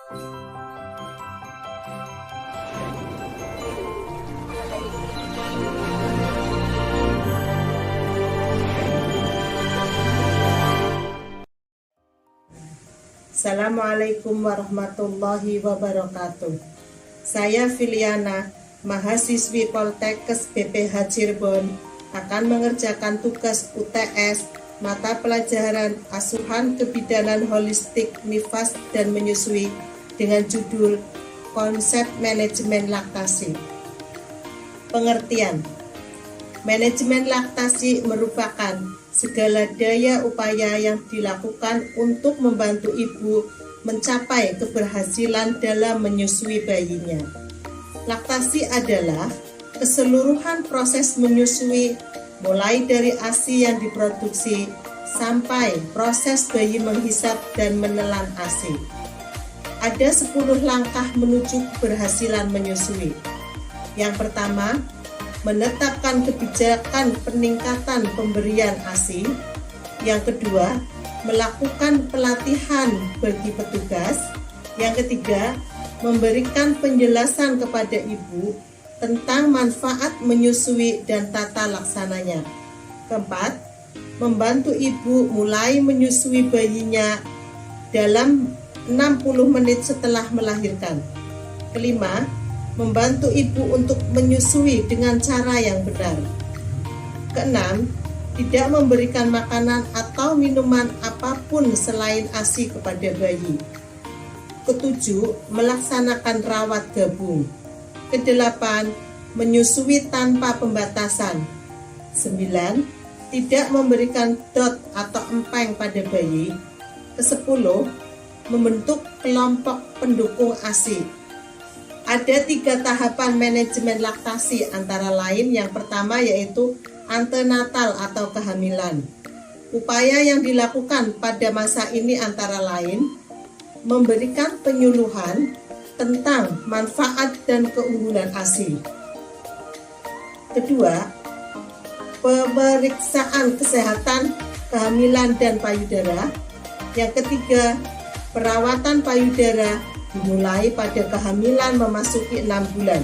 Assalamualaikum warahmatullahi wabarakatuh. Saya Filiana, mahasiswi Poltekkes BPH Cirebon, akan mengerjakan tugas UTS mata pelajaran Asuhan Kebidanan Holistik Nifas dan Menyusui dengan judul Konsep Manajemen Laktasi. Pengertian: manajemen laktasi merupakan segala daya upaya yang dilakukan untuk membantu ibu mencapai keberhasilan dalam menyusui bayinya. Laktasi adalah keseluruhan proses menyusui, mulai dari ASI yang diproduksi sampai proses bayi menghisap dan menelan ASI. Ada 10 langkah menuju keberhasilan menyusui. Yang pertama, menetapkan kebijakan peningkatan pemberian ASI. Yang kedua, melakukan pelatihan bagi petugas. Yang ketiga, memberikan penjelasan kepada ibu tentang manfaat menyusui dan tata laksananya. Keempat, membantu ibu mulai menyusui bayinya dalam 60 menit setelah melahirkan. Kelima, membantu ibu untuk menyusui dengan cara yang benar. Keenam, tidak memberikan makanan atau minuman apapun selain ASI kepada bayi. Ketujuh, melaksanakan rawat gabung. Kedelapan, menyusui tanpa pembatasan. 9, tidak memberikan dot atau empeng pada bayi. Kesepuluh, membentuk kelompok pendukung ASI. Ada 3 tahapan manajemen laktasi, antara lain yang pertama yaitu antenatal atau kehamilan. Upaya yang dilakukan pada masa ini antara lain memberikan penyuluhan tentang manfaat dan keunggulan ASI. Kedua, pemeriksaan kesehatan kehamilan dan payudara. Yang ketiga, perawatan payudara dimulai pada kehamilan memasuki 6 bulan.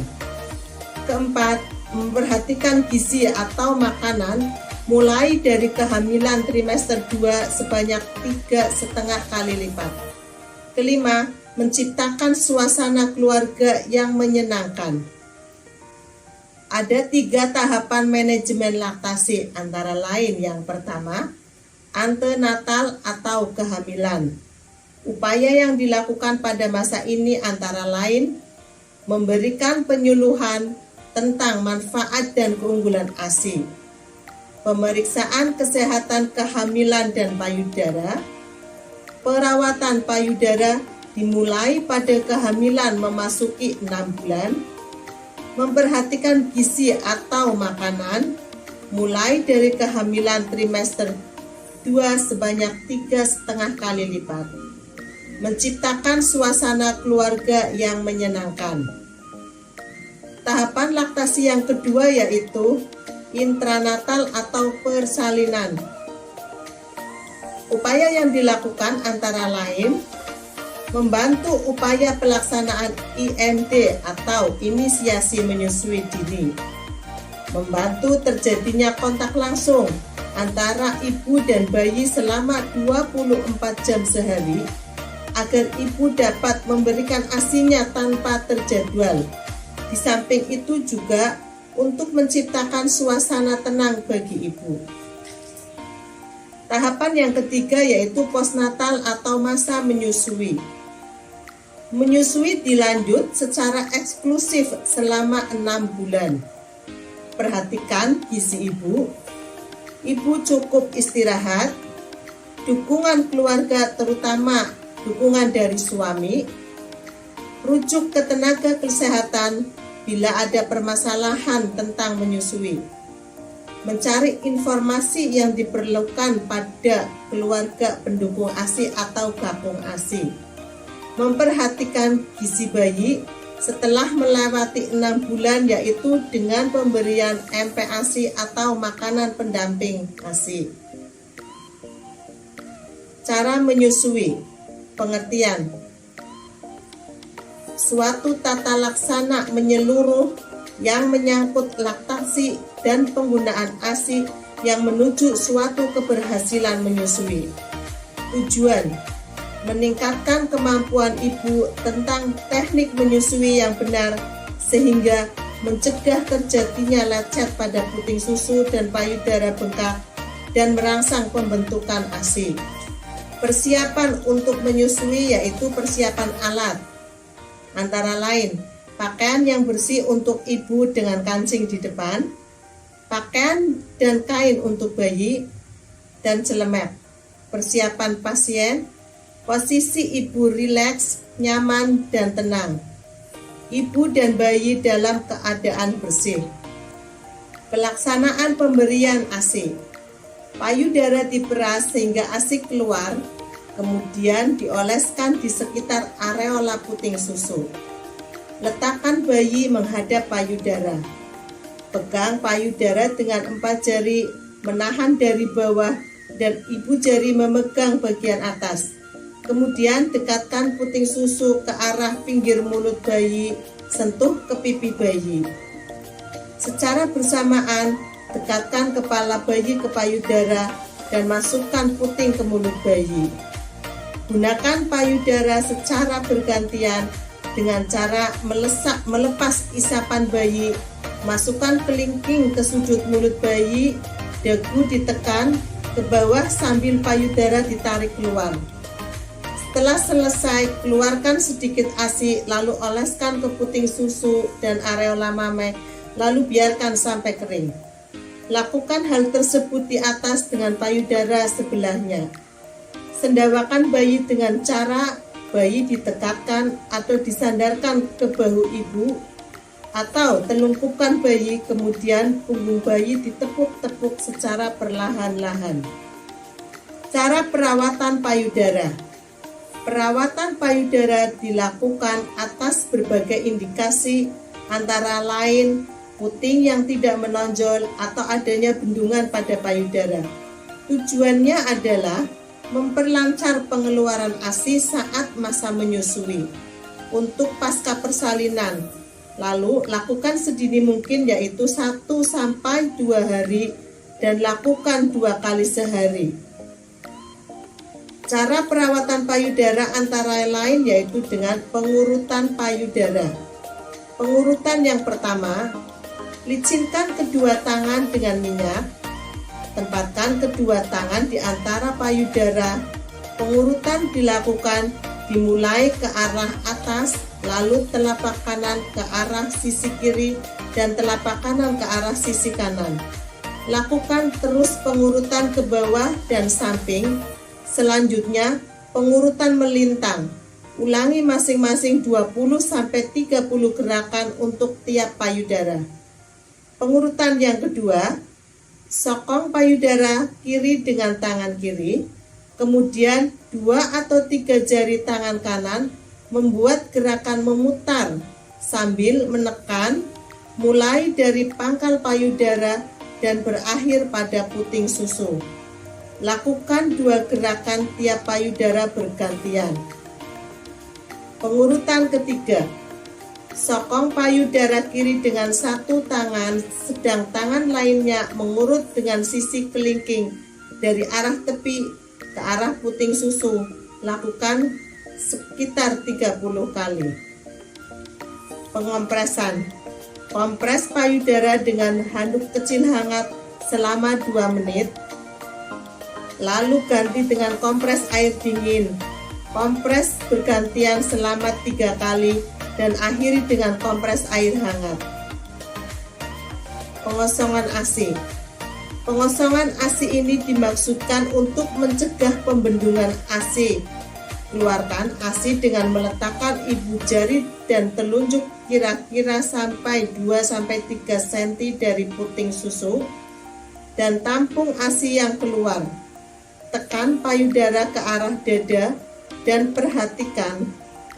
Keempat, memperhatikan gizi atau makanan mulai dari kehamilan trimester 2 sebanyak 3,5 kali lipat. Kelima, menciptakan suasana keluarga yang menyenangkan. Ada 3 tahapan manajemen laktasi, antara lain yang pertama, antenatal atau kehamilan. Upaya yang dilakukan pada masa ini antara lain memberikan penyuluhan tentang manfaat dan keunggulan ASI, pemeriksaan kesehatan kehamilan dan payudara, perawatan payudara dimulai pada kehamilan memasuki 6 bulan, memperhatikan gizi atau makanan mulai dari kehamilan trimester 2 sebanyak 3,5 kali lipat, menciptakan suasana keluarga yang menyenangkan. Tahapan laktasi yang kedua yaitu intranatal atau persalinan. Upaya yang dilakukan antara lain membantu upaya pelaksanaan IMD atau inisiasi menyusui dini, membantu terjadinya kontak langsung antara ibu dan bayi selama 24 jam sehari agar ibu dapat memberikan ASINya tanpa terjadwal. Di samping itu juga untuk menciptakan suasana tenang bagi ibu. Tahapan yang ketiga yaitu postnatal atau masa menyusui. Menyusui dilanjut secara eksklusif selama 6 bulan. Perhatikan gizi ibu. Ibu cukup istirahat, dukungan keluarga terutama dukungan dari suami, rujuk ke tenaga kesehatan bila ada permasalahan tentang menyusui, mencari informasi yang diperlukan pada keluarga pendukung ASI atau gabung ASI, memperhatikan gizi bayi setelah melewati 6 bulan yaitu dengan pemberian MPASI atau makanan pendamping ASI. Cara menyusui. Pengertian: suatu tata laksana menyeluruh yang menyangkut laktasi dan penggunaan ASI yang menuju suatu keberhasilan menyusui. Tujuan: meningkatkan kemampuan ibu tentang teknik menyusui yang benar sehingga mencegah terjadinya lecet pada puting susu dan payudara bengkak dan merangsang pembentukan ASI. Persiapan untuk menyusui yaitu persiapan alat, antara lain pakaian yang bersih untuk ibu dengan kancing di depan, pakaian dan kain untuk bayi, dan celemek. Persiapan pasien, posisi ibu rileks, nyaman, dan tenang. Ibu dan bayi dalam keadaan bersih. Pelaksanaan pemberian ASI. Payudara diperas sehingga ASI keluar, kemudian dioleskan di sekitar areola puting susu. Letakkan bayi menghadap payudara. Pegang payudara dengan 4 jari, menahan dari bawah, dan ibu jari memegang bagian atas. Kemudian dekatkan puting susu ke arah pinggir mulut bayi, sentuh ke pipi bayi. Secara bersamaan, dekatkan kepala bayi ke payudara dan masukkan puting ke mulut bayi. Gunakan payudara secara bergantian dengan cara melepas isapan bayi, masukkan kelingking ke sudut mulut bayi, dagu ditekan ke bawah sambil payudara ditarik keluar. Setelah selesai, keluarkan sedikit ASI, lalu oleskan ke puting susu dan areola mame, lalu biarkan sampai kering. Lakukan hal tersebut di atas dengan payudara sebelahnya. Sendawakan bayi dengan cara bayi ditekatkan atau disandarkan ke bahu ibu, atau telungkupan bayi, kemudian punggung bayi ditepuk-tepuk secara perlahan-lahan. Cara perawatan payudara. Perawatan payudara dilakukan atas berbagai indikasi, antara lain puting yang tidak menonjol atau adanya bendungan pada payudara. Tujuannya adalah memperlancar pengeluaran ASI saat masa menyusui. Untuk pasca persalinan, lalu lakukan sedini mungkin, yaitu 1-2 hari dan lakukan 2 kali sehari. Cara perawatan payudara antara lain yaitu dengan pengurutan payudara. Pengurutan yang pertama, licinkan kedua tangan dengan minyak. Tempatkan kedua tangan di antara payudara. Pengurutan dilakukan dimulai ke arah atas, lalu telapak kanan ke arah sisi kiri dan telapak kanan ke arah sisi kanan. Lakukan terus pengurutan ke bawah dan samping. Selanjutnya, pengurutan melintang. Ulangi masing-masing 20-30 gerakan untuk tiap payudara. Pengurutan yang kedua, sokong payudara kiri dengan tangan kiri, kemudian 2 atau 3 jari tangan kanan membuat gerakan memutar sambil menekan, mulai dari pangkal payudara dan berakhir pada puting susu. Lakukan 2 gerakan tiap payudara bergantian. Pengurutan ketiga, sokong payudara kiri dengan 1 tangan, sedang tangan lainnya mengurut dengan sisi kelingking dari arah tepi ke arah puting susu. Lakukan sekitar 30 kali. Pengompresan. Kompres payudara dengan handuk kecil hangat selama 2 menit. Lalu ganti dengan kompres air dingin. Kompres bergantian selama 3 kali dan akhiri dengan kompres air hangat. Pengosongan ASI. Pengosongan ASI ini dimaksudkan untuk mencegah pembendungan ASI. Keluarkan ASI dengan meletakkan ibu jari dan telunjuk kira-kira sampai 2-3 cm dari puting susu dan tampung ASI yang keluar. Tekan payudara ke arah dada dan perhatikan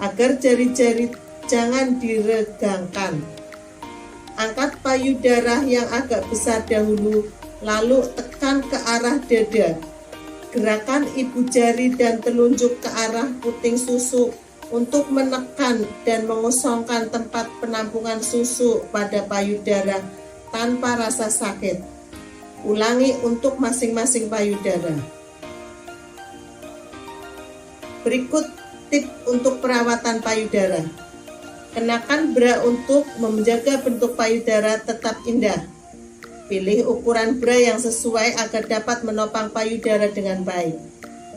agar jari-jari jangan diregangkan. Angkat payudara yang agak besar dahulu, lalu tekan ke arah dada. Gerakan ibu jari dan telunjuk ke arah puting susu untuk menekan dan mengosongkan tempat penampungan susu pada payudara tanpa rasa sakit. Ulangi untuk masing-masing payudara. Berikut tips untuk perawatan payudara. Kenakan bra untuk menjaga bentuk payudara tetap indah. Pilih ukuran bra yang sesuai agar dapat menopang payudara dengan baik.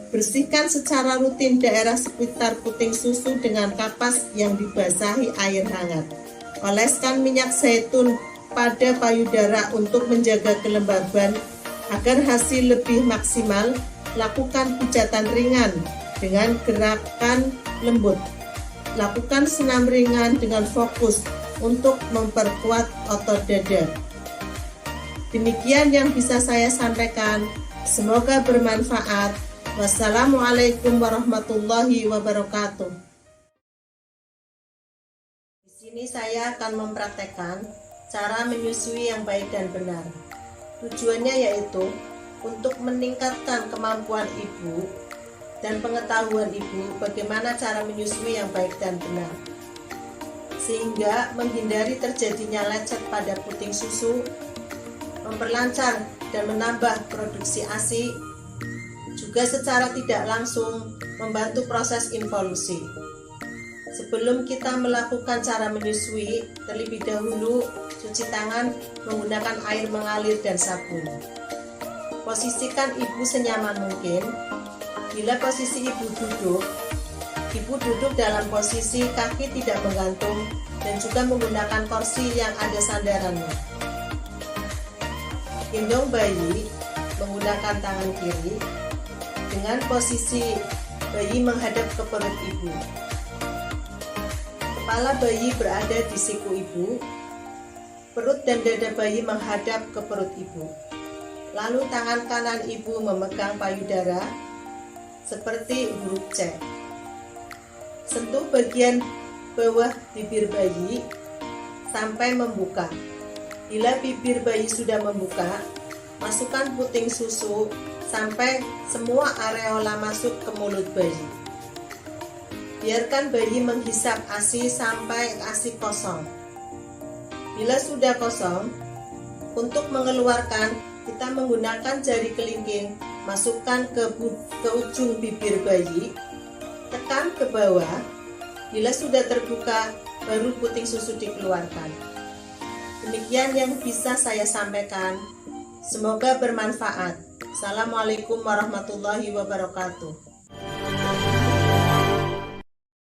Bersihkan secara rutin daerah sekitar puting susu dengan kapas yang dibasahi air hangat. Oleskan minyak zaitun pada payudara untuk menjaga kelembaban. Agar hasil lebih maksimal, lakukan pijatan ringan dengan gerakan lembut. Lakukan senam ringan dengan fokus untuk memperkuat otot dada. Demikian yang bisa saya sampaikan. Semoga bermanfaat. Wassalamualaikum warahmatullahi wabarakatuh. Di sini saya akan mempraktekkan cara menyusui yang baik dan benar. Tujuannya yaitu untuk meningkatkan kemampuan ibu dan pengetahuan ibu bagaimana cara menyusui yang baik dan benar, sehingga menghindari terjadinya lecet pada puting susu, memperlancar dan menambah produksi ASI, juga secara tidak langsung membantu proses involusi. Sebelum kita melakukan cara menyusui, terlebih dahulu cuci tangan menggunakan air mengalir dan sabun. Posisikan ibu senyaman mungkin. Bila posisi ibu duduk dalam posisi kaki tidak menggantung dan juga menggunakan kursi yang ada sandarannya. Gendong bayi menggunakan tangan kiri dengan posisi bayi menghadap ke perut ibu. Kepala bayi berada di siku ibu, perut dan dada bayi menghadap ke perut ibu. Lalu tangan kanan ibu memegang payudara seperti huruf C. Sentuh bagian bawah bibir bayi sampai membuka. Bila bibir bayi sudah membuka, masukkan puting susu sampai semua areola masuk ke mulut bayi. Biarkan bayi menghisap ASI sampai ASI kosong. Bila sudah kosong, untuk mengeluarkan kita menggunakan jari kelingking, masukkan ke ujung bibir bayi, tekan ke bawah. Bila sudah terbuka, baru puting susu dikeluarkan. Demikian yang bisa saya sampaikan. Semoga bermanfaat. Assalamualaikum warahmatullahi wabarakatuh.